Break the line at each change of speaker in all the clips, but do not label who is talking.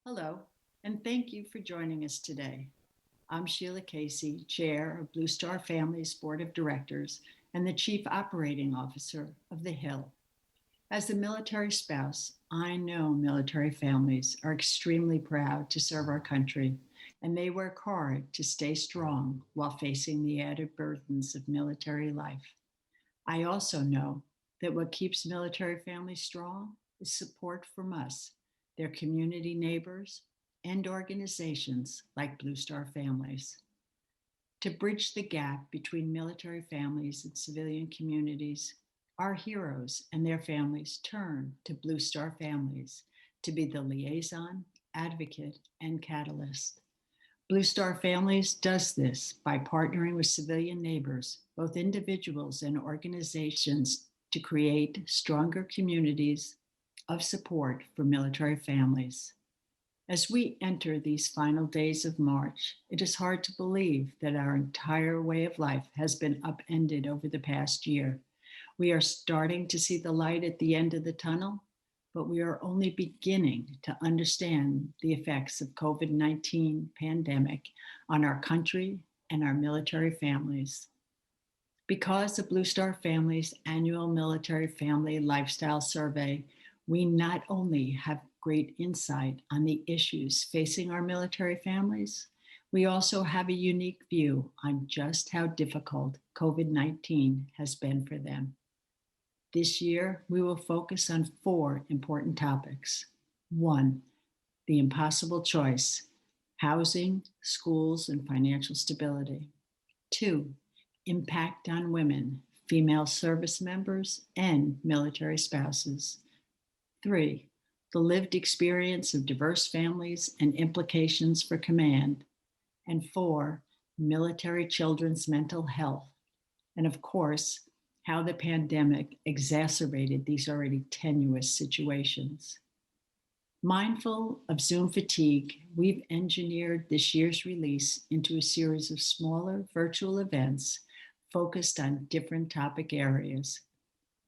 Hello, and thank you for joining us today. I'm Sheila Casey, Chair of Blue Star Family's Board of Directors and the Chief Operating Officer of The Hill. As a military spouse, I know military families are extremely proud to serve our country, and they work hard to stay strong while facing the added burdens of military life. I also know that what keeps military families strong is support from us, their community neighbors, and organizations like Blue Star Families. To bridge the gap between military families and civilian communities, our heroes and their families turn to Blue Star Families to be the liaison, advocate, and catalyst. Blue Star Families does this by partnering with civilian neighbors, both individuals and organizations, to create stronger communities of support for military families. As we enter these final days of March, it is hard to believe that our entire way of life has been upended over the past year. We are starting to see the light at the end of the tunnel, but we are only beginning to understand the effects of COVID-19 pandemic on our country and our military families. Because of Blue Star Family's annual Military Family Lifestyle Survey, we not only have great insight on the issues facing our military families, we also have a unique view on just how difficult COVID-19 has been for them. This year, we will focus on 4 important topics. 1, the impossible choice, housing, schools, and financial stability. 2, impact on women, female service members, and military spouses. 3, the lived experience of diverse families and implications for command. And 4, military children's mental health. And of course, how the pandemic exacerbated these already tenuous situations. Mindful of Zoom fatigue, we've engineered this year's release into a series of smaller virtual events focused on different topic areas.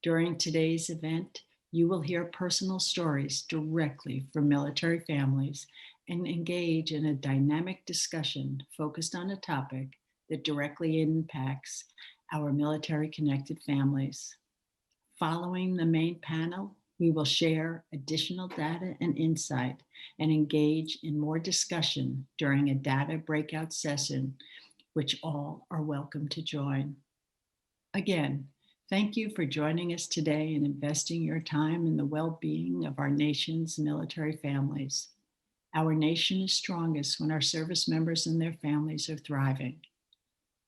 During today's event, you will hear personal stories directly from military families and engage in a dynamic discussion focused on a topic that directly impacts our military-connected families. Following the main panel, we will share additional data and insight and engage in more discussion during a data breakout session, which all are welcome to join. Again, thank you for joining us today and investing your time in the well-being of our nation's military families. Our nation is strongest when our service members and their families are thriving.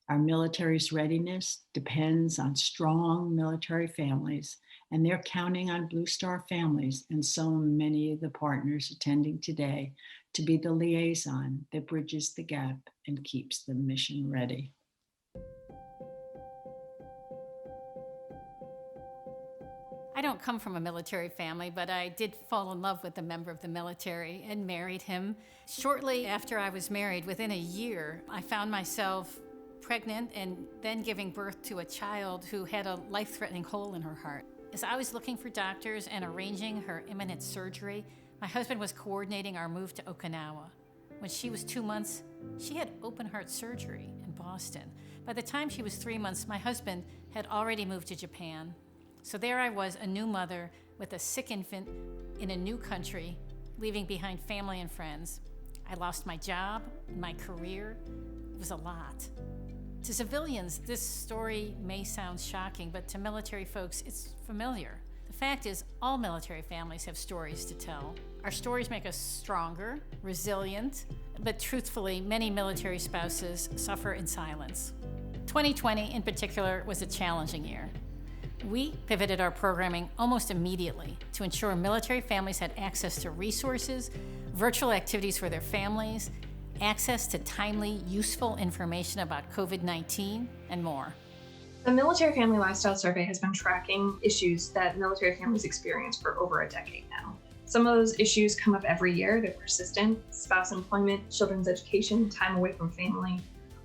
Our military's readiness depends on strong military families, and they're counting on Blue Star Families and so many of the partners attending today to be the liaison that bridges the gap and keeps the mission ready.
I don't come from a military family, but I did fall in love with a member of the military and married him. Shortly after I was married, within a year, I found myself pregnant and then giving birth to a child who had a life-threatening hole in her heart. As I was looking for doctors and arranging her imminent surgery, my husband was coordinating our move to Okinawa. When she was 2 months, she had open heart surgery in Boston. By the time she was 3 months, my husband had already moved to Japan. So there I was, a new mother with a sick infant in a new country, leaving behind family and friends. I lost my job, my career. It was a lot. To civilians, this story may sound shocking, but to military folks, it's familiar. The fact is, all military families have stories to tell. Our stories make us stronger, resilient, but truthfully, many military spouses suffer in silence. 2020, in particular, was a challenging year. We pivoted our programming almost immediately to ensure military families had access to resources, virtual activities for their families, access to timely, useful information about COVID-19, and more.
The Military Family Lifestyle Survey has been tracking issues that military families experience for over a decade now. Some of those issues come up every year. They're persistent: spouse employment, children's education, time away from family.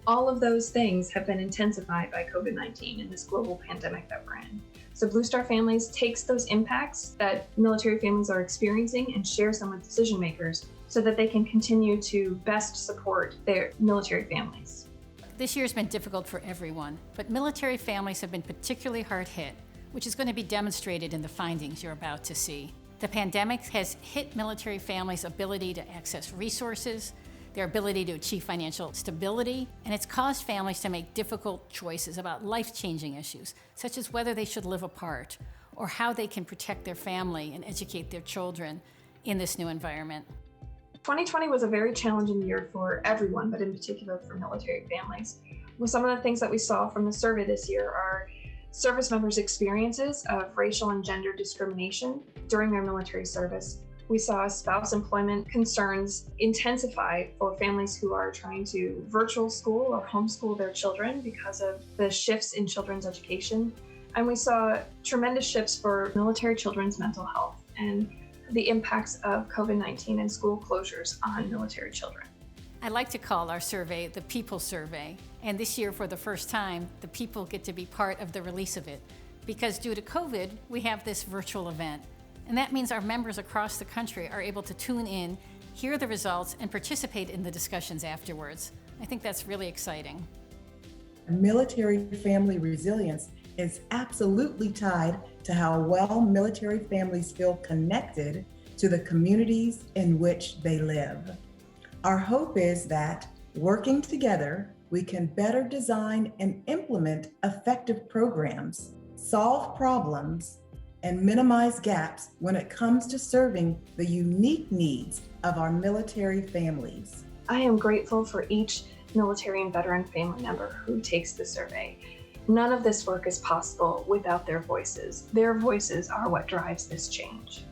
All of those things have been intensified by COVID-19 and this global pandemic that we're in. So Blue Star Families takes those impacts that military families are experiencing and shares them with decision makers so that they can continue to best support their military families.
This year's been difficult for everyone, but military families have been particularly hard hit, which is going to be demonstrated in the findings you're about to see. The pandemic has hit military families' ability to access resources, their ability to achieve financial stability, and it's caused families to make difficult choices about life-changing issues, such as whether they should live apart or how they can protect their family and educate their children in this new environment.
2020 was a very challenging year for everyone, but in particular for military families. Well, some of the things that we saw from the survey this year are service members' experiences of racial and gender discrimination during their military service. We saw spouse employment concerns intensify for families who are trying to virtual school or homeschool their children because of the shifts in children's education. And we saw tremendous shifts for military children's mental health and the impacts of COVID-19 and school closures on military children.
I like to call our survey the People Survey, and this year for the first time, the people get to be part of the release of it, because due to COVID, we have this virtual event. And that means our members across the country are able to tune in, hear the results, and participate in the discussions afterwards. I think that's really exciting.
Military family resilience is absolutely tied to how well military families feel connected to the communities in which they live. Our hope is that, working together, we can better design and implement effective programs, solve problems, and minimize gaps when it comes to serving the unique needs of our military families.
I am grateful for each military and veteran family member who takes the survey. None of this work is possible without their voices. Their voices are what drives this change.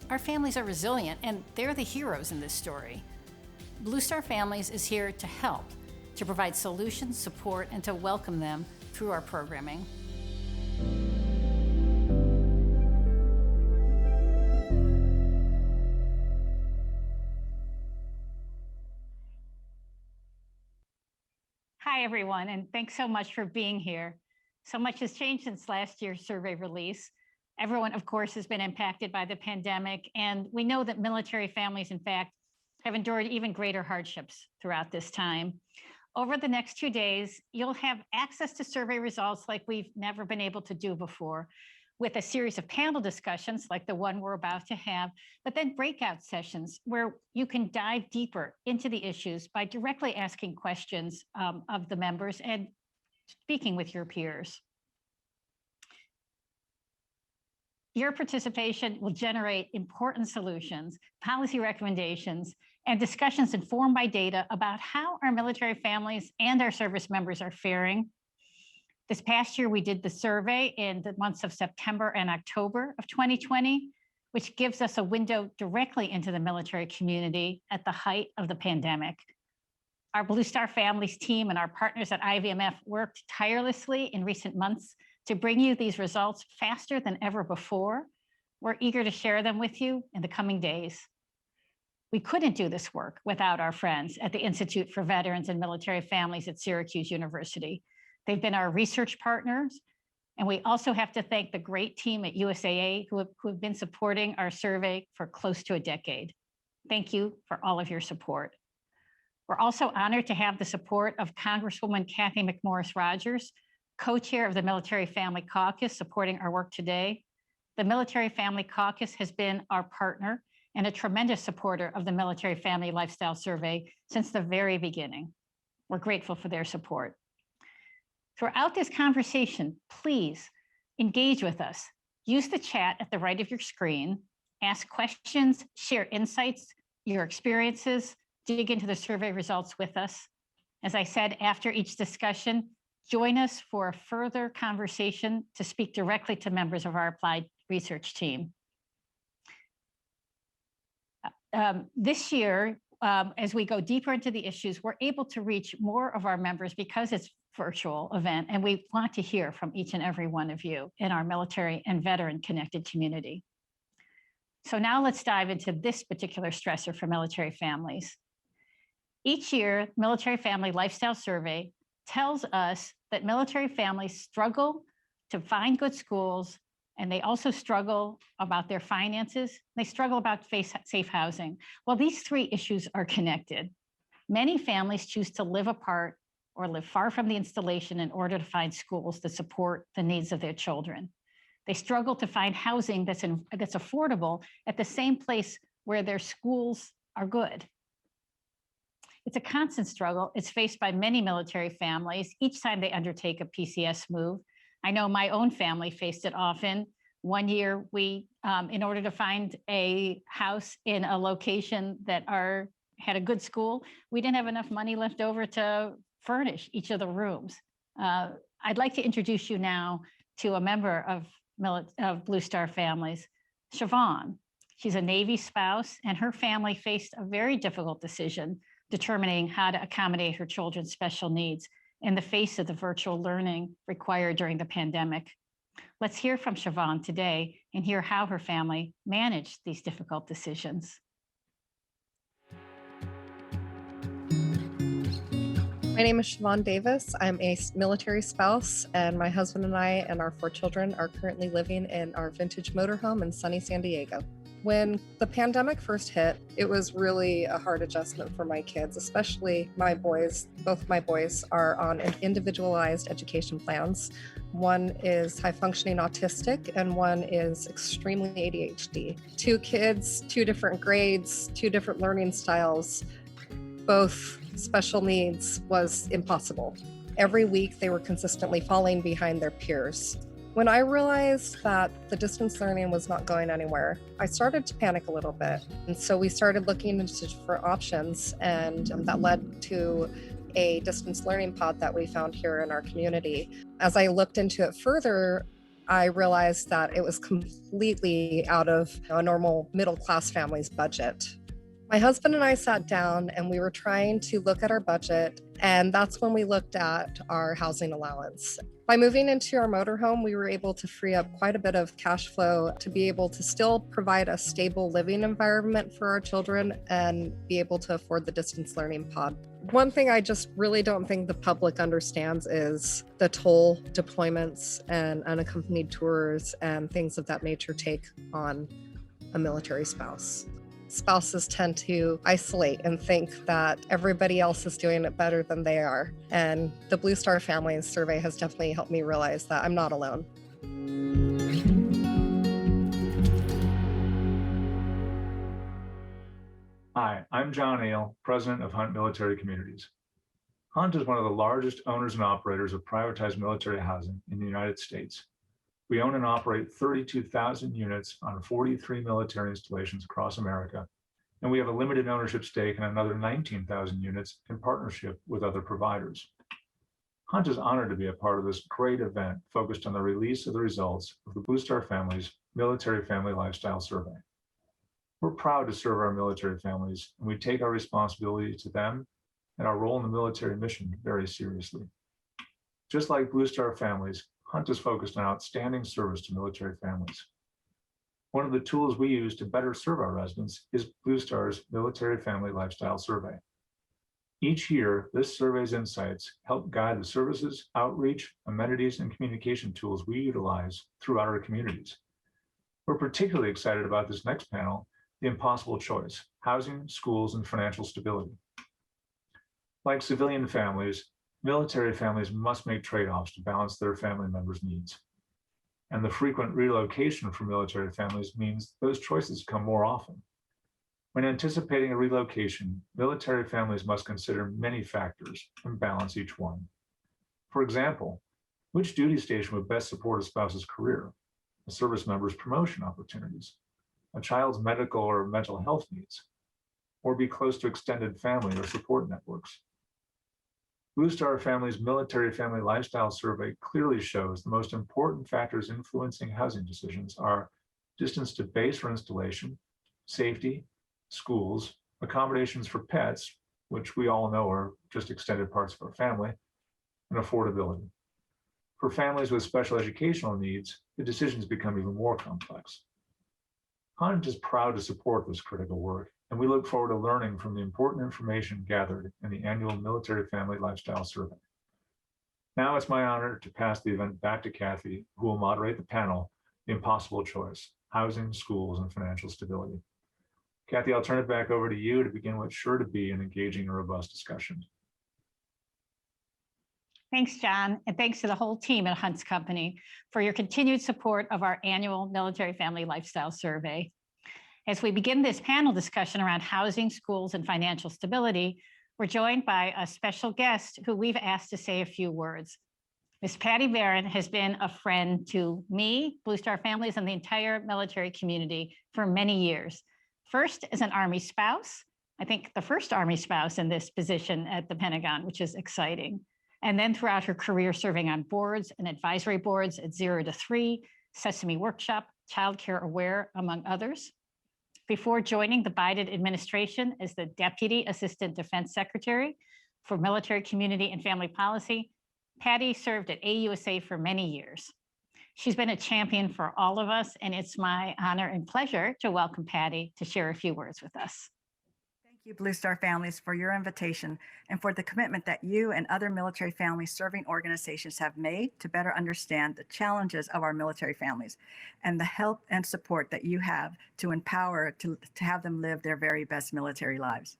Our families are resilient, and they're the heroes in this story. Blue Star Families is here to help, to provide solutions, support, and to welcome them through our programming. Hi, everyone, and thanks so much for being here. So much has changed since last year's survey release. Everyone, of course, has been impacted by the pandemic, and we know that military families, in fact, have endured even greater hardships throughout this time. Over the next 2 days, you'll have access to survey results like we've never been able to do before, with a series of panel discussions like the one we're about to have, but then breakout sessions where you can dive deeper into the issues by directly asking questions of the members and speaking with your peers. Your participation will generate important solutions, policy recommendations, and discussions informed by data about how our military families and our service members are faring. This past year, we did the survey in the months of September and October of 2020, which gives us a window directly into the military community at the height of the pandemic. Our Blue Star Families team and our partners at IVMF worked tirelessly in recent months to bring you these results faster than ever before. We're eager to share them with you in the coming days. We couldn't do this work without our friends at the Institute for Veterans and Military Families at Syracuse University. They've been our research partners, and we also have to thank the great team at USAA who have been supporting our survey for close to a decade. Thank you for all of your support. We're also honored to have the support of Congresswoman Kathy McMorris Rodgers, co-chair of the Military Family Caucus, supporting our work today. The Military Family Caucus has been our partner and a tremendous supporter of the Military Family Lifestyle Survey since the very beginning. We're grateful for their support. Throughout this conversation, please engage with us. Use the chat at the right of your screen, ask questions, share insights, your experiences, dig into the survey results with us. As I said, after each discussion, join us for a further conversation to speak directly to members of our applied research team. This year, as we go deeper into the issues, we're able to reach more of our members because it's virtual event, and we want to hear from each and every one of you in our military and veteran connected community. So now let's dive into this particular stressor for military families. Each year, Military Family Lifestyle Survey tells us that military families struggle to find good schools, and they also struggle about their finances. They struggle about safe housing. Well, these three issues are connected. Many families choose to live apart or live far from the installation in order to find schools that support the needs of their children. They struggle to find housing that's affordable at the same place where their schools are good. It's a constant struggle. It's faced by many military families each time they undertake a PCS move. I know my own family faced it often. One year, we, in order to find a house in a location that had a good school, we didn't have enough money left over to furnish each of the rooms. I'd like to introduce you now to a member of Blue Star Families, Siobhan. She's a Navy spouse, and her family faced a very difficult decision determining how to accommodate her children's special needs in the face of the virtual learning required during the pandemic. Let's hear from Siobhan today and hear how her family managed these difficult decisions.
My name is Siobhan Davis. I'm a military spouse, and my husband and I and our 4 children are currently living in our vintage motorhome in sunny San Diego. When the pandemic first hit, it was really a hard adjustment for my kids, especially my boys. Both my boys are on individualized education plans. One is high-functioning autistic, and one is extremely ADHD. 2 kids, 2 different grades, 2 different learning styles, both special needs was impossible. Every week, they were consistently falling behind their peers. When I realized that the distance learning was not going anywhere, I started to panic a little bit. And so we started looking into different options, and that led to a distance learning pod that we found here in our community. As I looked into it further, I realized that it was completely out of a normal middle-class family's budget. My husband and I sat down and we were trying to look at our budget, and that's when we looked at our housing allowance. By moving into our motorhome, we were able to free up quite a bit of cash flow to be able to still provide a stable living environment for our children and be able to afford the distance learning pod. One thing I just really don't think the public understands is the toll deployments and unaccompanied tours and things of that nature take on a military spouse. Spouses tend to isolate and think that everybody else is doing it better than they are. And the Blue Star Families survey has definitely helped me realize that I'm not alone.
Hi, I'm John Ale, president of Hunt Military Communities. Hunt is one of the largest owners and operators of privatized military housing in the United States. We own and operate 32,000 units on 43 military installations across America, and we have a limited ownership stake in another 19,000 units in partnership with other providers. Hunt is honored to be a part of this great event focused on the release of the results of the Blue Star Families Military Family Lifestyle Survey. We're proud to serve our military families, and we take our responsibility to them and our role in the military mission very seriously. Just like Blue Star Families, Hunt is focused on outstanding service to military families. One of the tools we use to better serve our residents is Blue Star's Military Family Lifestyle Survey. Each year, this survey's insights help guide the services, outreach, amenities, and communication tools we utilize throughout our communities. We're particularly excited about this next panel, the impossible choice, housing, schools, and financial stability. Like civilian families, military families must make trade-offs to balance their family members' needs. And the frequent relocation for military families means those choices come more often. When anticipating a relocation, military families must consider many factors and balance each one. For example, which duty station would best support a spouse's career, a service member's promotion opportunities, a child's medical or mental health needs, or be close to extended family or support networks? Blue Star Families Military Family Lifestyle Survey clearly shows the most important factors influencing housing decisions are distance to base or installation, safety, schools, accommodations for pets, which we all know are just extended parts of our family, and affordability. For families with special educational needs, the decisions become even more complex. Hunt is proud to support this critical work, and we look forward to learning from the important information gathered in the annual Military Family Lifestyle Survey. Now it's my honor to pass the event back to Kathy, who will moderate the panel, The Impossible Choice, Housing, Schools, and Financial Stability. Kathy, I'll turn it back over to you to begin what's sure to be an engaging and robust discussion.
Thanks, John, and thanks to the whole team at Hunt's Company for your continued support of our annual Military Family Lifestyle Survey. As we begin this panel discussion around housing, schools, and financial stability, we're joined by a special guest who we've asked to say a few words. Ms. Patty Barron has been a friend to me, Blue Star families, and the entire military community for many years. First, as an Army spouse, I think the first Army spouse in this position at the Pentagon, which is exciting. And then throughout her career serving on boards and advisory boards at 0 to 3, Sesame Workshop, Child Care Aware, among others. Before joining the Biden administration as the Deputy Assistant Defense Secretary for Military, Community, and Family Policy, Patty served at AUSA for many years. She's been a champion for all of us, and it's my honor and pleasure to welcome Patty to share a few words with us.
Thank you, Blue Star families, for your invitation and for the commitment that you and other military family serving organizations have made to better understand the challenges of our military families and the help and support that you have to empower to have them live their very best military lives.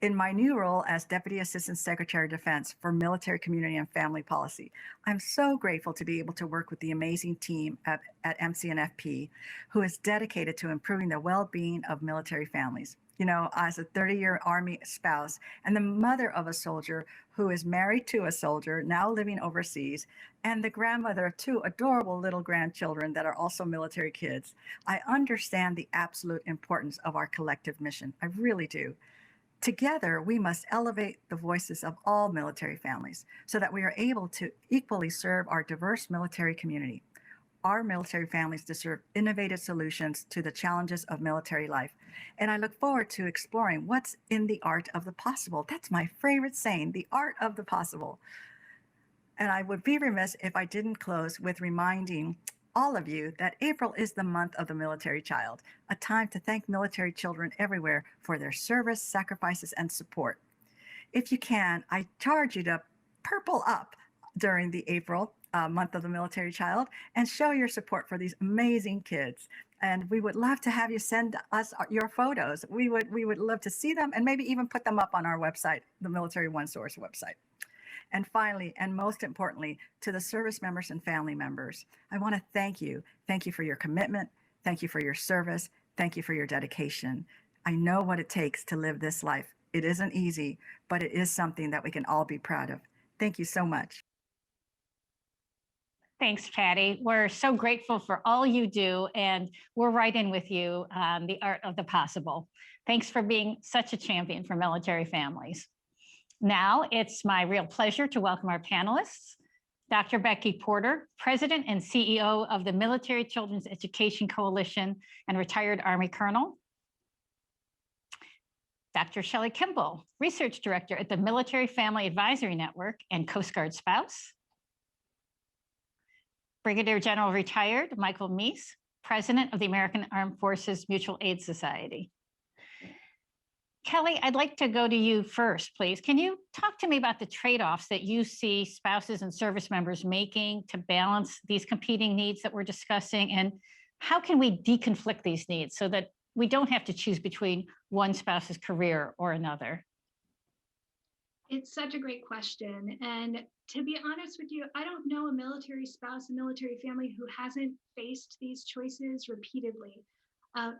In my new role as Deputy Assistant Secretary of Defense for Military, Community, and Family Policy, I'm so grateful to be able to work with the amazing team at MCNFP, who is dedicated to improving the well-being of military families. You know, as a 30-year Army spouse and the mother of a soldier who is married to a soldier, now living overseas, and the grandmother of 2 adorable little grandchildren that are also military kids, I understand the absolute importance of our collective mission. I really do. Together, we must elevate the voices of all military families so that we are able to equally serve our diverse military community. Our military families deserve innovative solutions to the challenges of military life. And I look forward to exploring what's in the art of the possible. That's my favorite saying, the art of the possible. And I would be remiss if I didn't close with reminding all of you that April is the month of the military child, a time to thank military children everywhere for their service, sacrifices, and support. If you can, I charge you to purple up during the April month of the military child and show your support for these amazing kids. And we would love to have you send us your photos. We would love to see them and maybe even put them up on our website, the Military One Source website. And finally, and most importantly, to the service members and family members, I want to thank you. Thank you for your commitment. Thank you for your service. Thank you for your dedication. I know what it takes to live this life. It isn't easy, but it is something that we can all be proud of. Thank you so much.
Thanks, Patty. We're so grateful for all you do, and we're right in with you on the art of the possible. Thanks for being such a champion for military families. Now it's my real pleasure to welcome our panelists. Dr. Becky Porter, President and CEO of the Military Children's Education Coalition and retired Army Colonel. Dr. Shelley Kimball, Research Director at the Military Family Advisory Network and Coast Guard spouse. Brigadier General retired Michael Meese, President of the American Armed Forces Mutual Aid Society. Kelly, I'd like to go to you first, please. Can you talk to me about the trade-offs that you see spouses and service members making to balance these competing needs that we're discussing, and how can we deconflict these needs so that we don't have to choose between one spouse's career or another?
It's such a great question. And to be honest with you, I don't know a military spouse, a military family who hasn't faced these choices repeatedly.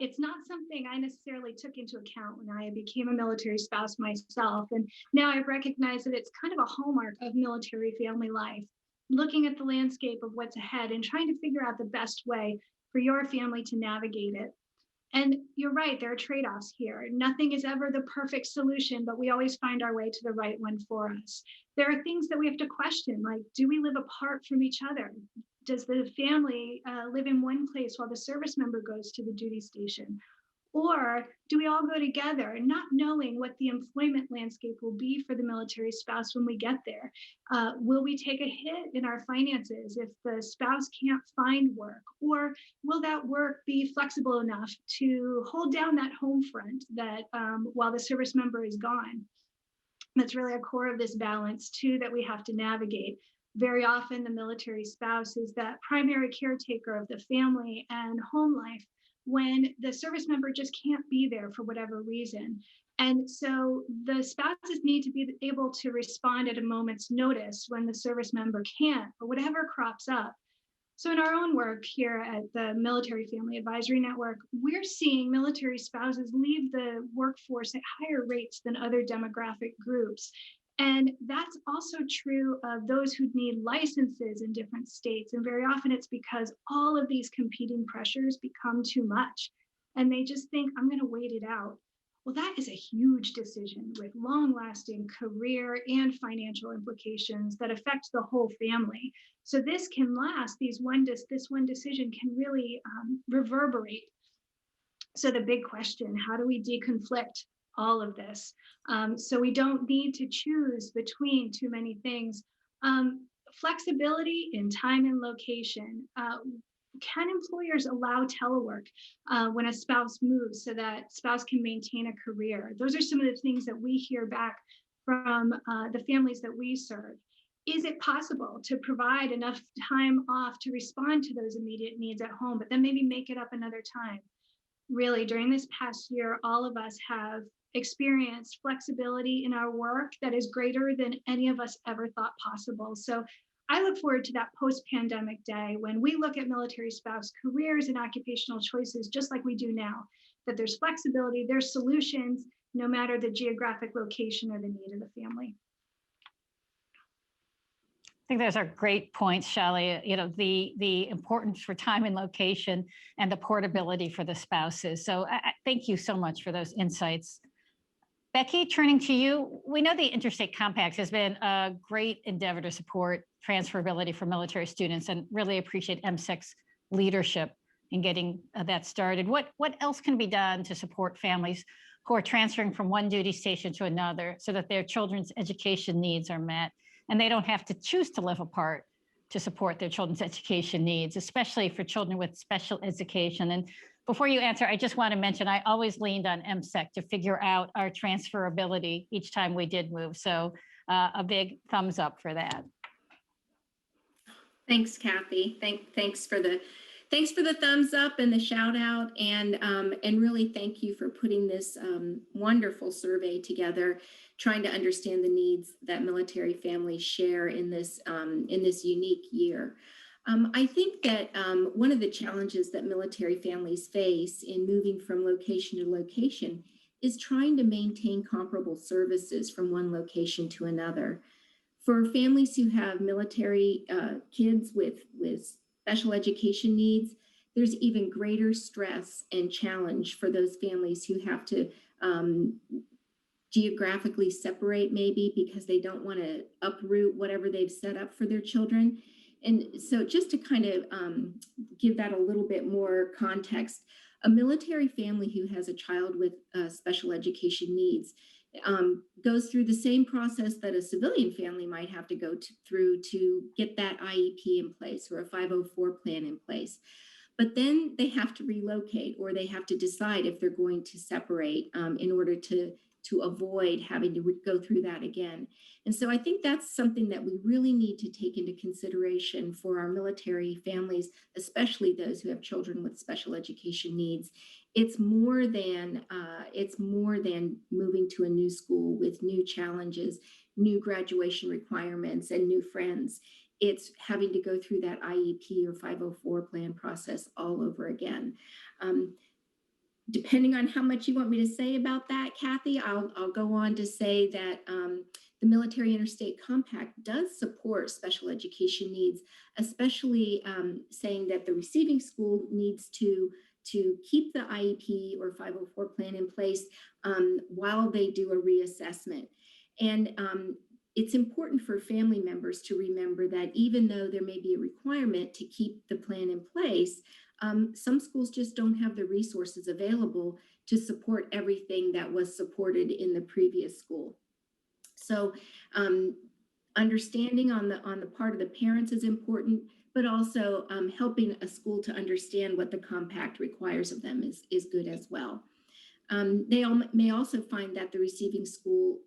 It's not something I necessarily took into account when I became a military spouse myself. And now I recognize that it's kind of a hallmark of military family life, looking at the landscape of what's ahead and trying to figure out the best way for your family to navigate it. And you're right, there are trade-offs here. Nothing is ever the perfect solution, but we always find our way to the right one for us. There are things that we have to question, like, do we live apart from each other? Does the family live in one place while the service member goes to the duty station? Or do we all go together, not knowing what the employment landscape will be for the military spouse when we get there? Will we take a hit in our finances if the spouse can't find work? Or will that work be flexible enough to hold down that home front that while the service member is gone? That's really a core of this balance too that we have to navigate. Very often, the military spouse is that primary caretaker of the family and home life when the service member just can't be there for whatever reason. And so the spouses need to be able to respond at a moment's notice when the service member can't, or whatever crops up. So, in our own work here at the Military Family Advisory Network, we're seeing military spouses leave the workforce at higher rates than other demographic groups. And that's also true of those who need licenses in different states. And very often it's because all of these competing pressures become too much. And they just think, I'm going to wait it out. Well, that is a huge decision with long lasting career and financial implications that affect the whole family. So this can last, this one decision can really reverberate. So the big question, how do we deconflict all of this? So we don't need to choose between too many things. Flexibility in time and location. Can employers allow telework when a spouse moves so that spouse can maintain a career? Those are some of the things that we hear back from the families that we serve. Is it possible to provide enough time off to respond to those immediate needs at home, but then maybe make it up another time? Really, during this past year, all of us have experienced flexibility in our work that is greater than any of us ever thought possible. So I look forward to that post-pandemic day when we look at military spouse careers and occupational choices just like we do now, that there's flexibility, there's solutions, no matter the geographic location or the need of the family.
I think those are great points, Shelley. You know, the importance for time and location and the portability for the spouses. So I thank you so much for those insights. Becky, turning to you, we know the Interstate Compact has been a great endeavor to support transferability for military students and really appreciate Msec's leadership in getting that started. What else can be done to support families who are transferring from one duty station to another so that their children's education needs are met and they don't have to choose to live apart to support their children's education needs, especially for children with special education? And before you answer, I just want to mention, I always leaned on Msec to figure out our transferability each time we did move. So a big thumbs up for that.
Thanks, Kathy. Thanks for the thumbs up and the shout out, and really thank you for putting this wonderful survey together, trying to understand the needs that military families share in this unique year. I think that one of the challenges that military families face in moving from location to location is trying to maintain comparable services from one location to another. For families who have military kids with special education needs, there's even greater stress and challenge for those families who have to geographically separate, maybe because they don't want to uproot whatever they've set up for their children. And so just to kind of give that a little bit more context, a military family who has a child with special education needs goes through the same process that a civilian family might have to go through to get that IEP in place or a 504 plan in place. But then they have to relocate, or they have to decide if they're going to separate in order to avoid having to go through that again. And so I think that's something that we really need to take into consideration for our military families, especially those who have children with special education needs. It's more than moving to a new school with new challenges, new graduation requirements, and new friends. It's having to go through that IEP or 504 plan process all over again. Depending on how much you want me to say about that, Kathy, I'll go on to say that the Military Interstate Compact does support special education needs, especially saying that the receiving school needs to keep the IEP or 504 plan in place while they do a reassessment. And it's important for family members to remember that even though there may be a requirement to keep the plan in place, some schools just don't have the resources available to support everything that was supported in the previous school. So understanding on the part of the parents is important, but also helping a school to understand what the compact requires of them is good as well. They may also find that the receiving school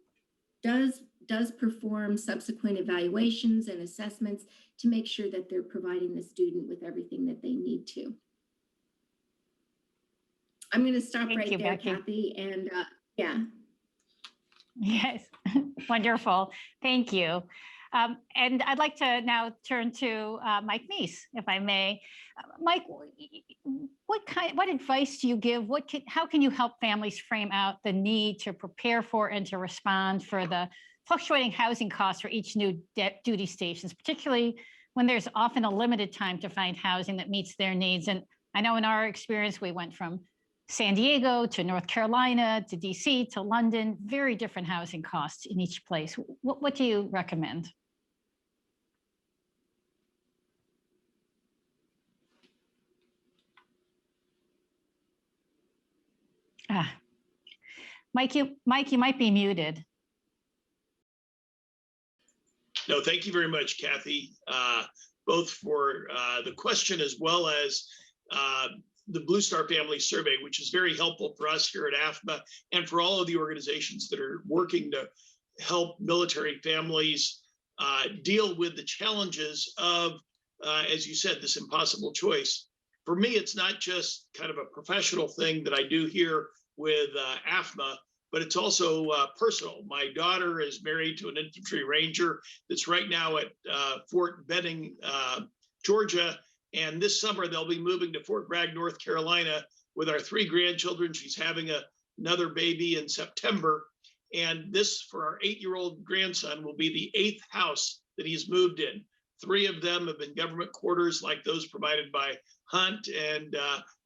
does perform subsequent evaluations and assessments to make sure that they're providing the student with everything that they need to. I'm going to stop
Thank
right
you,
there,
Becky.
Kathy, and yeah.
Yes, wonderful. Thank you. And I'd like to now turn to Mike Meese, if I may. Mike, what advice do you give? How can you help families frame out the need to prepare for and to respond for the fluctuating housing costs for each new duty stations, particularly when there's often a limited time to find housing that meets their needs? And I know in our experience, we went from San Diego to North Carolina to DC to London, very different housing costs in each place. What do you recommend? Mike, you might be muted.
No, thank you very much, Kathy, both for the question as well as the Blue Star Family Survey, which is very helpful for us here at AFMA and for all of the organizations that are working to help military families deal with the challenges of, as you said, this impossible choice. For me, it's not just kind of a professional thing that I do here with AFMA, but it's also personal. My daughter is married to an infantry ranger that's right now at Fort Benning, Georgia. And this summer, they'll be moving to Fort Bragg, North Carolina with our 3 grandchildren. She's having another baby in September. And this, for our 8-year-old grandson, will be the 8th house that he's moved in. 3 of them have been government quarters like those provided by Hunt, and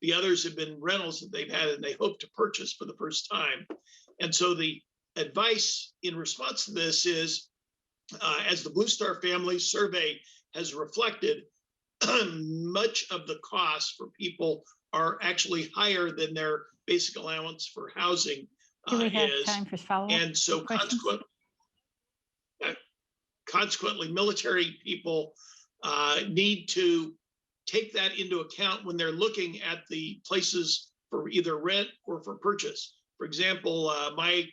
the others have been rentals that they've had and they hope to purchase for the first time. And so the advice in response to this is, as the Blue Star Family Survey has reflected, much of the costs for people are actually higher than their basic allowance for housing
Do we have
is.
time for follow-up?
And so consequently, military people need to take that into account when they're looking at the places for either rent or for purchase. For example, my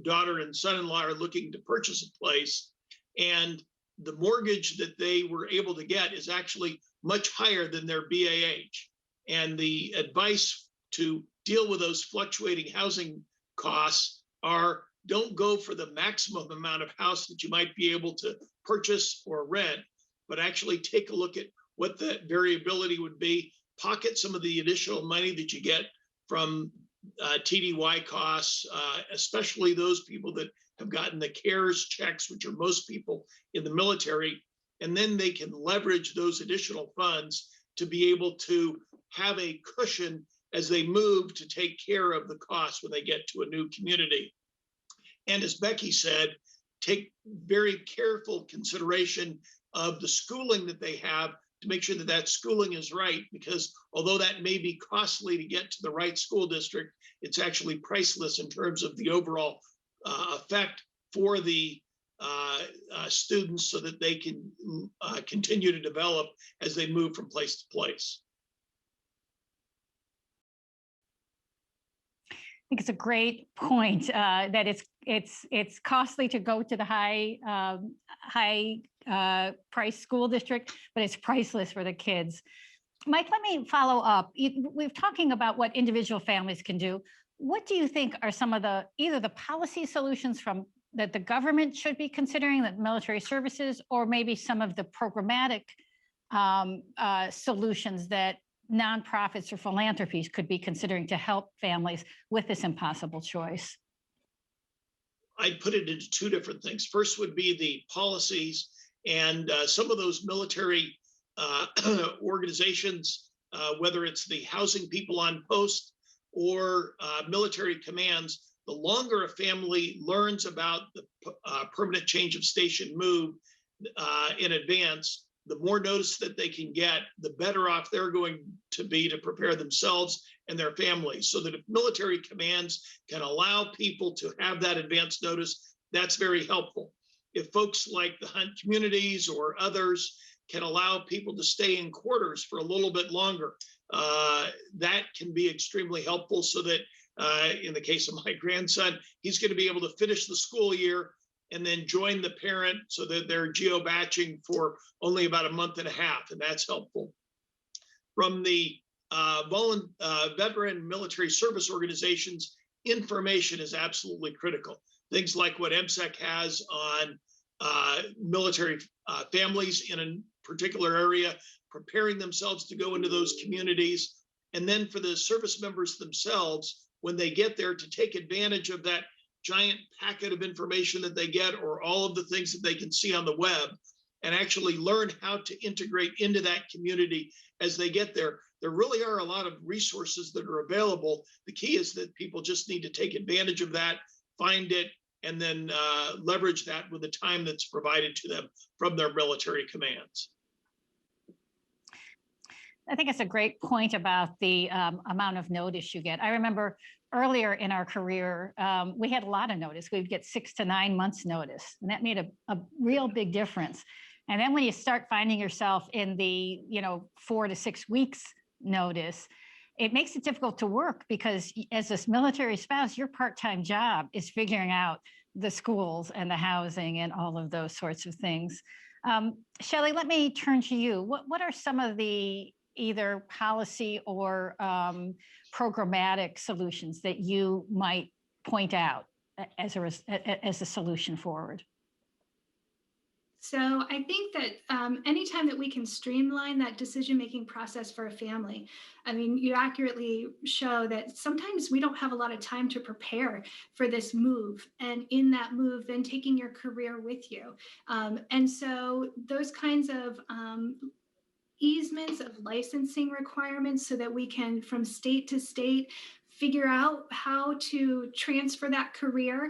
daughter and son-in-law are looking to purchase a place, and the mortgage that they were able to get is actually much higher than their BAH. And the advice to deal with those fluctuating housing costs are, don't go for the maximum amount of house that you might be able to purchase or rent, but actually take a look at what that variability would be, pocket some of the additional money that you get from TDY costs, especially those people that have gotten the CARES checks, which are most people in the military, and then they can leverage those additional funds to be able to have a cushion as they move to take care of the costs when they get to a new community. And as Becky said, take very careful consideration of the schooling that they have to make sure that that schooling is right, because although that may be costly to get to the right school district, it's actually priceless in terms of the overall effect for the students so that they can continue to develop as they move from place to place.
I think it's a great point that it's costly to go to the high price school district, but it's priceless for the kids. Mike, let me follow up. We're talking about what individual families can do. What do you think are some of either the policy solutions that the government should be considering, that military services, or maybe some of the programmatic solutions that nonprofits or philanthropies could be considering to help families with this impossible choice?
I'd put it into 2 different things. First would be the policies, and some of those military organizations, whether it's the housing people on post or military commands, the longer a family learns about the permanent change of station move in advance, the more notice that they can get, the better off they're going to be to prepare themselves and their families. So that if military commands can allow people to have that advance notice, that's very helpful. If folks like the Hunt communities or others can allow people to stay in quarters for a little bit longer, that can be extremely helpful, so that In the case of my grandson, he's going to be able to finish the school year and then join the parent so that they're geo-batching for only about a month and a half, and that's helpful. From the veteran military service organizations, information is absolutely critical. Things like what Msec has on military families in a particular area, preparing themselves to go into those communities. And then for the service members themselves, when they get there, to take advantage of that giant packet of information that they get, or all of the things that they can see on the web, and actually learn how to integrate into that community as they get there. There really are a lot of resources that are available. The key is that people just need to take advantage of that, find it, and then leverage that with the time that's provided to them from their military commands.
I think it's a great point about the amount of notice you get. I remember earlier in our career, we had a lot of notice. We'd get 6 to 9 months notice, and that made a real big difference. And then when you start finding yourself in the 4 to 6 weeks notice, it makes it difficult to work, because as a military spouse, your part-time job is figuring out the schools and the housing and all of those sorts of things. Shelley, let me turn to you. What are some of the either policy or programmatic solutions that you might point out as a solution forward?
So I think that anytime that we can streamline that decision-making process for a family, I mean, you accurately show that sometimes we don't have a lot of time to prepare for this move. And in that move, then taking your career with you. And so those kinds of easements of licensing requirements, so that we can, from state to state, figure out how to transfer that career,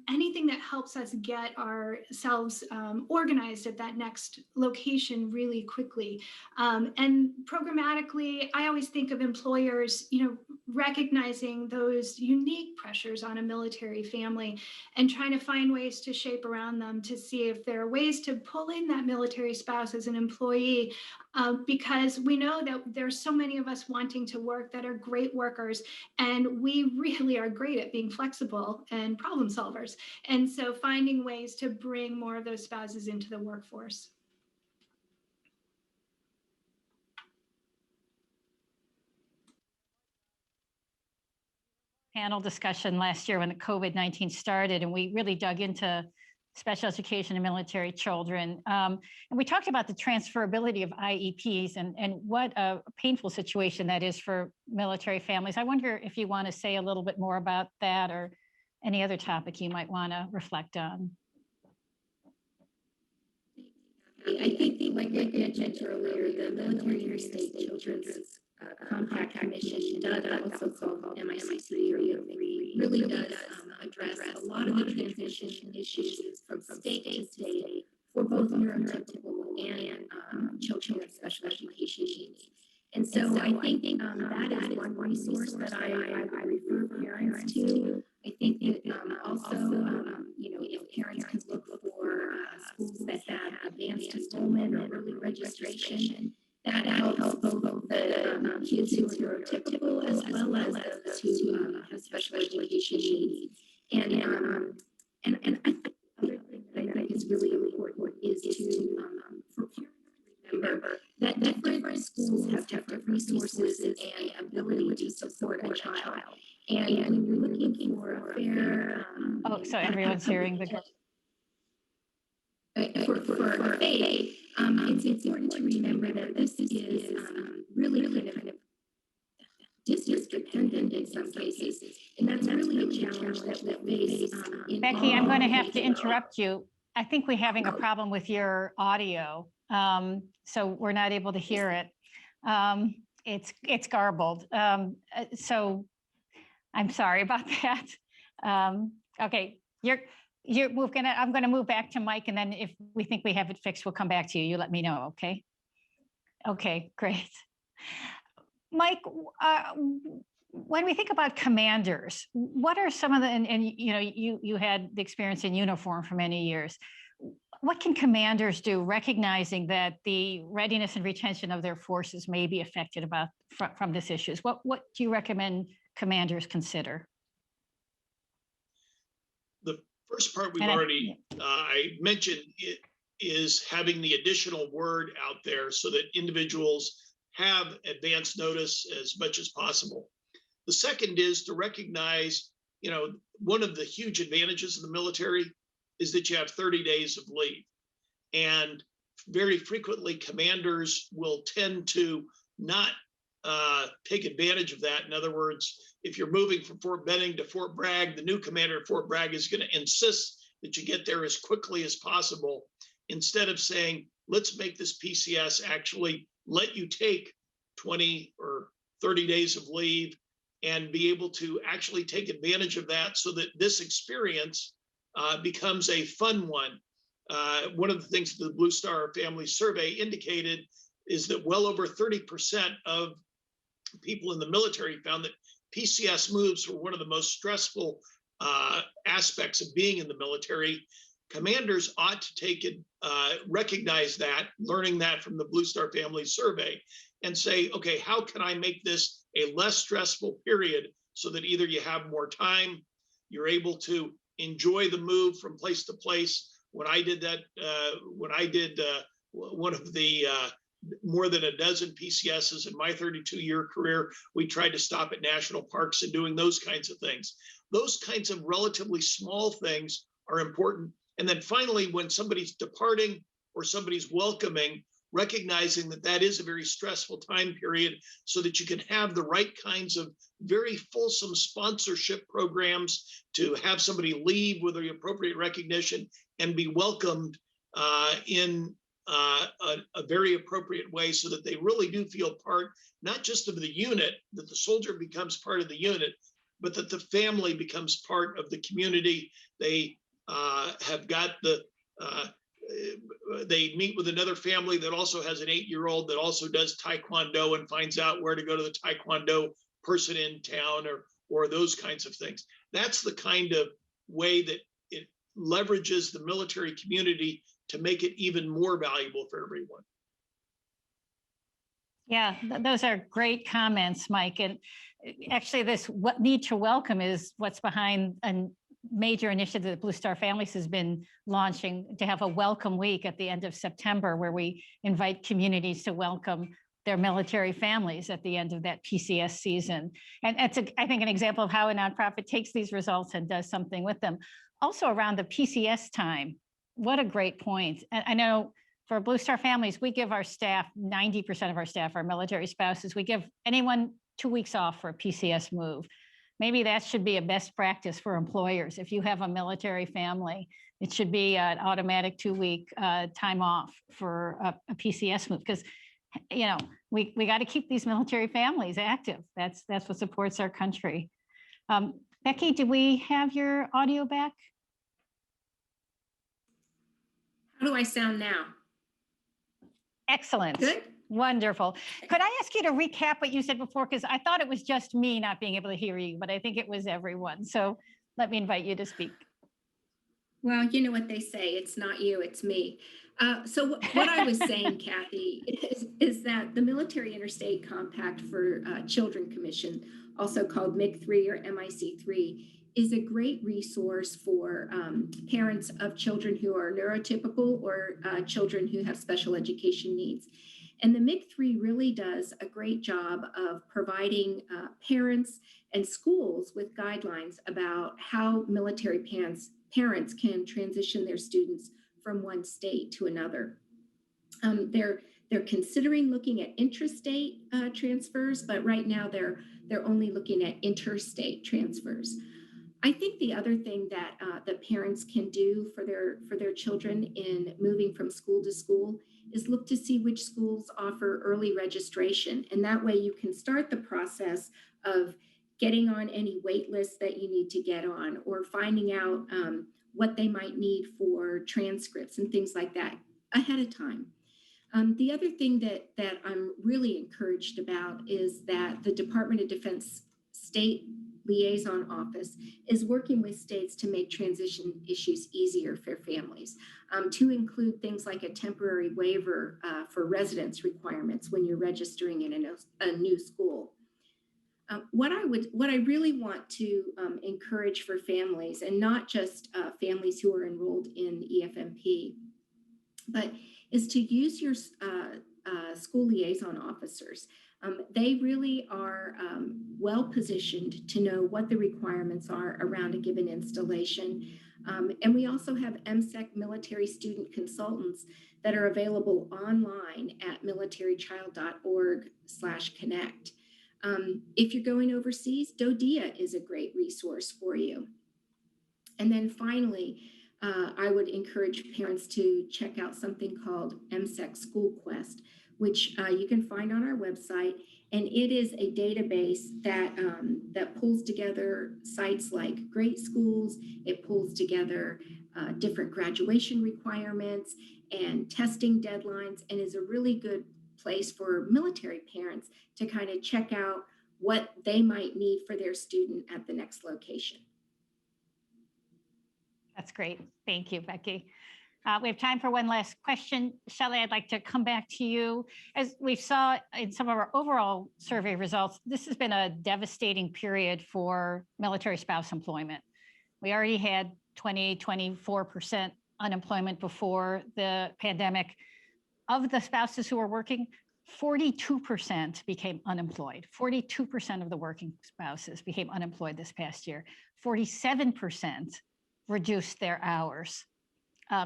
anything that helps us get ourselves organized at that next location really quickly. And programmatically, I always think of employers, recognizing those unique pressures on a military family and trying to find ways to shape around them to see if there are ways to pull in that military spouse as an employee, because we know that there's so many of us wanting to work that are great workers, and we really are great at being flexible and problem solvers. And so finding ways to bring more of those spouses into the workforce.
Panel discussion last year when the COVID-19 started, and we really dug into special education and military children. And we talked about the transferability of IEPs and what a painful situation that is for military families. I wonder if you want to say a little bit more about that, or any other topic you might want to reflect on.
I think, like I mentioned earlier, the Military State Children's Compact Commission, also called MIC, really does address a lot of the transition issues from state to state for both neurotypical and children with special education needs. And so I think that is one resource that I refer parents to. I think that also, if parents can look for schools that have advanced enrollment or early registration, that helps both the kids who are neurotypical as well as those who have special education needs. And I think the other thing that I think is really important is to for parents to remember that different schools have different resources and ability to support a child. And when you're looking for a fair,
so everyone's hearing the.
For faith, it's important to remember that this is really kind of distance dependent in some cases, and that's really a challenge that we face.
Becky, I'm going to have to interrupt you. I think we're having a problem with your audio, so we're not able to hear it. It's garbled, so I'm sorry about that. Okay, I'm going to move back to Mike, and then if we think we have it fixed, we'll come back to you. You let me know, okay? Okay, great. Mike, when we think about commanders, what are some of the, and you had the experience in uniform for many years. What can commanders do, recognizing that the readiness and retention of their forces may be affected from this issues? What do you recommend commanders consider?
The first part we've
And
already, I mentioned it is having the additional word out there so that individuals have advance notice as much as possible. The second is to recognize, one of the huge advantages of the military is that you have 30 days of leave. And very frequently, commanders will tend to not take advantage of that. In other words, if you're moving from Fort Benning to Fort Bragg, the new commander at Fort Bragg is going to insist that you get there as quickly as possible, instead of saying, let's make this PCS actually let you take 20 or 30 days of leave and be able to actually take advantage of that so that this experience becomes a fun one. One of the things the Blue Star Family Survey indicated is that well over 30% of people in the military found that PCS moves were one of the most stressful aspects of being in the military. Commanders ought to take it, recognize that, learning that from the Blue Star Family Survey, and say, okay, how can I make this a less stressful period so that either you have more time, you're able to enjoy the move from place to place. When I did that, one of the more than a dozen PCSs in my 32-year career, we tried to stop at national parks and doing those kinds of things. Those kinds of relatively small things are important. And then finally, when somebody's departing or somebody's welcoming, recognizing that that is a very stressful time period so that you can have the right kinds of very fulsome sponsorship programs to have somebody leave with the appropriate recognition and be welcomed in a very appropriate way so that they really do feel part, not just of the unit, that the soldier becomes part of the unit, but that the family becomes part of the community. They have got they meet with another family that also has an 8-year-old that also does Taekwondo and finds out where to go to the Taekwondo person in town or those kinds of things. That's the kind of way that it leverages the military community to make it even more valuable for everyone.
Yeah, those are great comments, Mike. And actually, this need to welcome is what's behind a major initiative that Blue Star Families has been launching, to have a welcome week at the end of September, where we invite communities to welcome their military families at the end of that PCS season. And that's, I think, an example of how a nonprofit takes these results and does something with them. Also around the PCS time, what a great point. And I know for Blue Star Families, we give our staff, 90% of our staff, our military spouses, we give anyone 2 weeks off for a PCS move. Maybe that should be a best practice for employers. If you have a military family, it should be an automatic 2-week time off for a PCS move, because we got to keep these military families active. That's what supports our country. Becky, do we have your audio back?
How do I sound now?
Excellent.
Good.
Wonderful. Could I ask you to recap what you said before? Because I thought it was just me not being able to hear you, but I think it was everyone. So let me invite you to speak.
Well, you know what they say, it's not you, it's me. So what I was saying, Kathy, is that the Military Interstate Compact for Children Commission, also called MIC3 or MIC3, is a great resource for parents of children who are neurotypical or children who have special education needs. And the MIC3 really does a great job of providing parents and schools with guidelines about how military parents can transition their students from one state to another. They're considering looking at intrastate transfers, but right now they're only looking at interstate transfers. I think the other thing that that parents can do for their children in moving from school to school is look to see which schools offer early registration. And that way you can start the process of getting on any wait lists that you need to get on, or finding out what they might need for transcripts and things like that ahead of time. The other thing that I'm really encouraged about is that the Department of Defense State Liaison Office is working with states to make transition issues easier for families, to include things like a temporary waiver for residence requirements when you're registering in a new school. What I really want to encourage for families, and not just families who are enrolled in EFMP, but is to use your school liaison officers. They really are well positioned to know what the requirements are around a given installation. And we also have Msec military student consultants that are available online at militarychild.org/connect. If you're going overseas, DoDEA is a great resource for you. And then finally, I would encourage parents to check out something called Msec School Quest, which you can find on our website. And it is a database that, that pulls together sites like great schools. It pulls together different graduation requirements and testing deadlines, and is a really good place for military parents to kind of check out what they might need for their student at the next location.
That's great. Thank you, Becky. We have time for one last question. Shelley, I'd like to come back to you. As we saw in some of our overall survey results, this has been a devastating period for military spouse employment. We already had 24% unemployment before the pandemic. Of the spouses who were working, 42% became unemployed. 42% of the working spouses became unemployed this past year. 47% reduced their hours.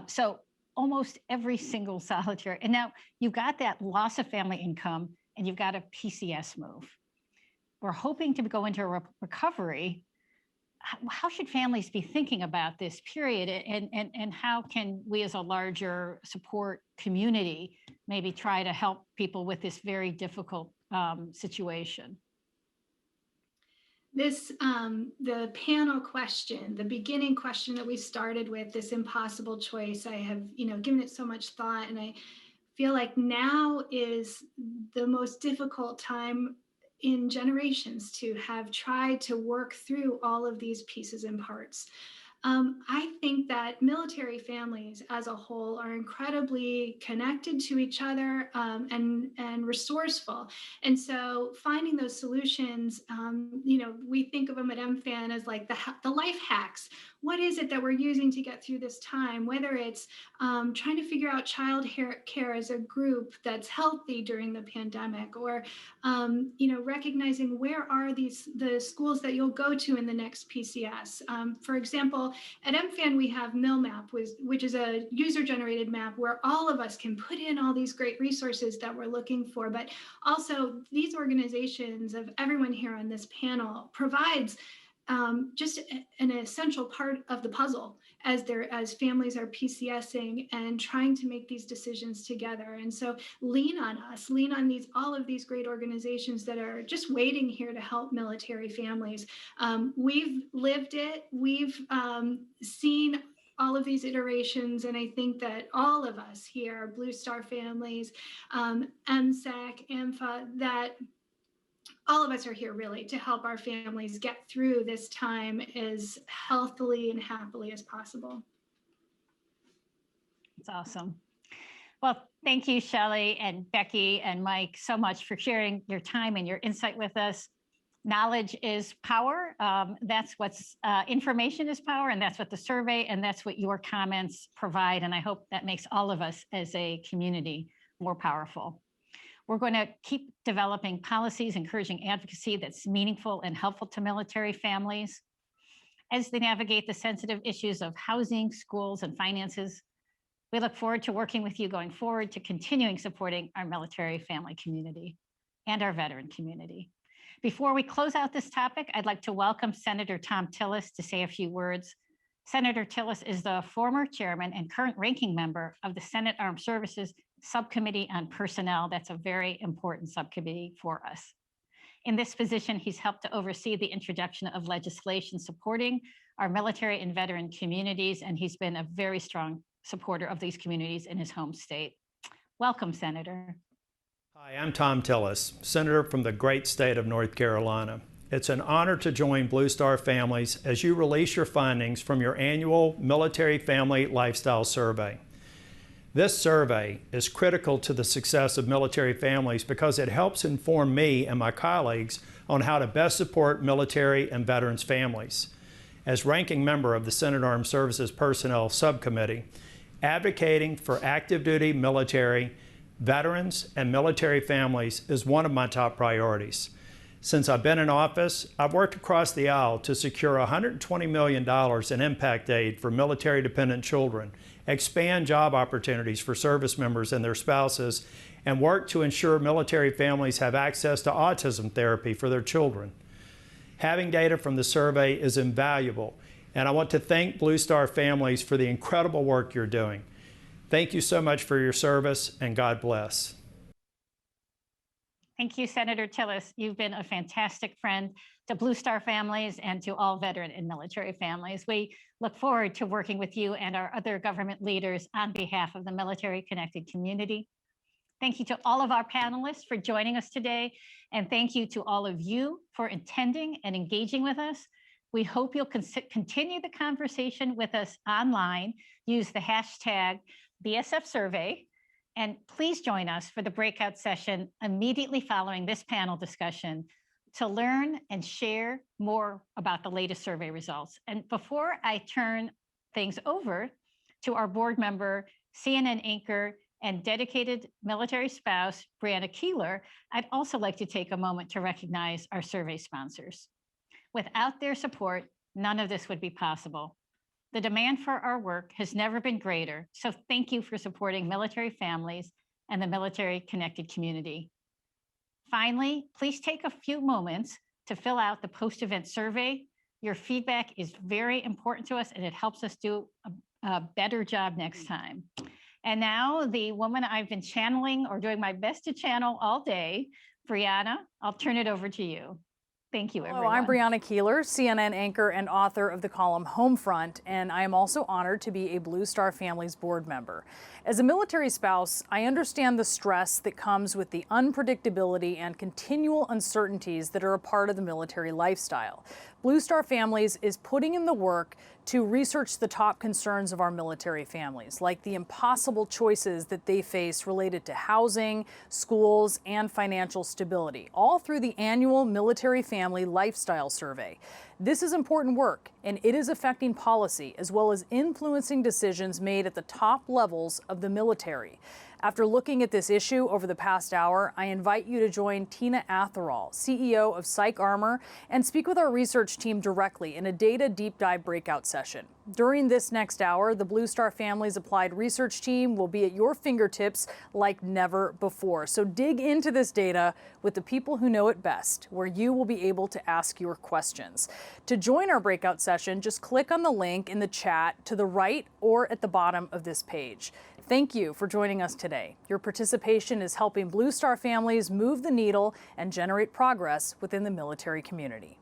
So almost every single solitary, and now you've got that loss of family income and you've got a PCS move. We're hoping to go into a recovery. How should families be thinking about this period, and how can we as a larger support community maybe try to help people with this very difficult situation?
This, the panel question, the beginning question that we started with, this impossible choice, I have, given it so much thought, and I feel like now is the most difficult time in generations to have tried to work through all of these pieces and parts. I think that military families as a whole are incredibly connected to each other and resourceful. And so finding those solutions, we think of them at MFAN as like the life hacks. What is it that we're using to get through this time? Whether it's trying to figure out child care as a group that's healthy during the pandemic, or recognizing where are the schools that you'll go to in the next PCS. For example, at MFAN we have MillMap, which is a user-generated map where all of us can put in all these great resources that we're looking for. But also these organizations of everyone here on this panel provides just an essential part of the puzzle as families are PCSing and trying to make these decisions together. And so lean on us, lean on all of these great organizations that are just waiting here to help military families. We've lived it. We've seen all of these iterations, and I think that all of us here, Blue Star families, MSEC, AMFA, that all of us are here really to help our families get through this time as healthily and happily as possible.
That's awesome. Well, thank you, Shelley and Becky and Mike, so much for sharing your time and your insight with us. Knowledge is power. That's what's information is power, and that's what the survey and that's what your comments provide. And I hope that makes all of us as a community more powerful. We're going to keep developing policies, encouraging advocacy that's meaningful and helpful to military families as they navigate the sensitive issues of housing, schools, and finances. We look forward to working with you going forward to continuing supporting our military family community and our veteran community. Before we close out this topic, I'd like to welcome Senator Tom Tillis to say a few words. Senator Tillis is the former chairman and current ranking member of the Senate Armed Services Subcommittee on Personnel. That's a very important subcommittee for us. In this position, he's helped to oversee the introduction of legislation supporting our military and veteran communities, and he's been a very strong supporter of these communities in his home state. Welcome, Senator.
Hi, I'm Tom Tillis, Senator from the great state of North Carolina. It's an honor to join Blue Star families as you release your findings from your annual Military Family Lifestyle Survey. This survey is critical to the success of military families because it helps inform me and my colleagues on how to best support military and veterans families. As ranking member of the Senate Armed Services Personnel Subcommittee, advocating for active duty military, veterans, and military families is one of my top priorities. Since I've been in office, I've worked across the aisle to secure $120 million in impact aid for military-dependent children, expand job opportunities for service members and their spouses, and work to ensure military families have access to autism therapy for their children. Having data from the survey is invaluable, and I want to thank Blue Star families for the incredible work you're doing. Thank you so much for your service, and God bless.
Thank you, Senator Tillis. You've been a fantastic friend to Blue Star families and to all veteran and military families. We look forward to working with you and our other government leaders on behalf of the military-connected community. Thank you to all of our panelists for joining us today, and thank you to all of you for attending and engaging with us. We hope you'll continue the conversation with us online. Use the hashtag BSF survey, and please join us for the breakout session immediately following this panel discussion to learn and share more about the latest survey results. And before I turn things over to our board member, CNN anchor, and dedicated military spouse, Brianna Keeler, I'd also like to take a moment to recognize our survey sponsors. Without their support, none of this would be possible. The demand for our work has never been greater, so thank you for supporting military families and the military-connected community. Finally, please take a few moments to fill out the post-event survey. Your feedback is very important to us, and it helps us do a better job next time. And now the woman I've been channeling or doing my best to channel all day, Brianna, I'll turn it over to you. Thank you, everyone.
Hello, I'm Brianna Keeler, CNN anchor and author of the column Homefront, and I am also honored to be a Blue Star Families board member. As a military spouse, I understand the stress that comes with the unpredictability and continual uncertainties that are a part of the military lifestyle. Blue Star Families is putting in the work to research the top concerns of our military families, like the impossible choices that they face related to housing, schools, and financial stability, all through the annual Military Family Lifestyle Survey. This is important work, and it is affecting policy as well as influencing decisions made at the top levels of the military. After looking at this issue over the past hour, I invite you to join Tina Atherall, CEO of Psych Armor, and speak with our research team directly in a data deep dive breakout session. During this next hour, the Blue Star Families Applied Research Team will be at your fingertips like never before. So dig into this data with the people who know it best, where you will be able to ask your questions. To join our breakout session, just click on the link in the chat to the right or at the bottom of this page. Thank you for joining us today. Your participation is helping Blue Star families move the needle and generate progress within the military community.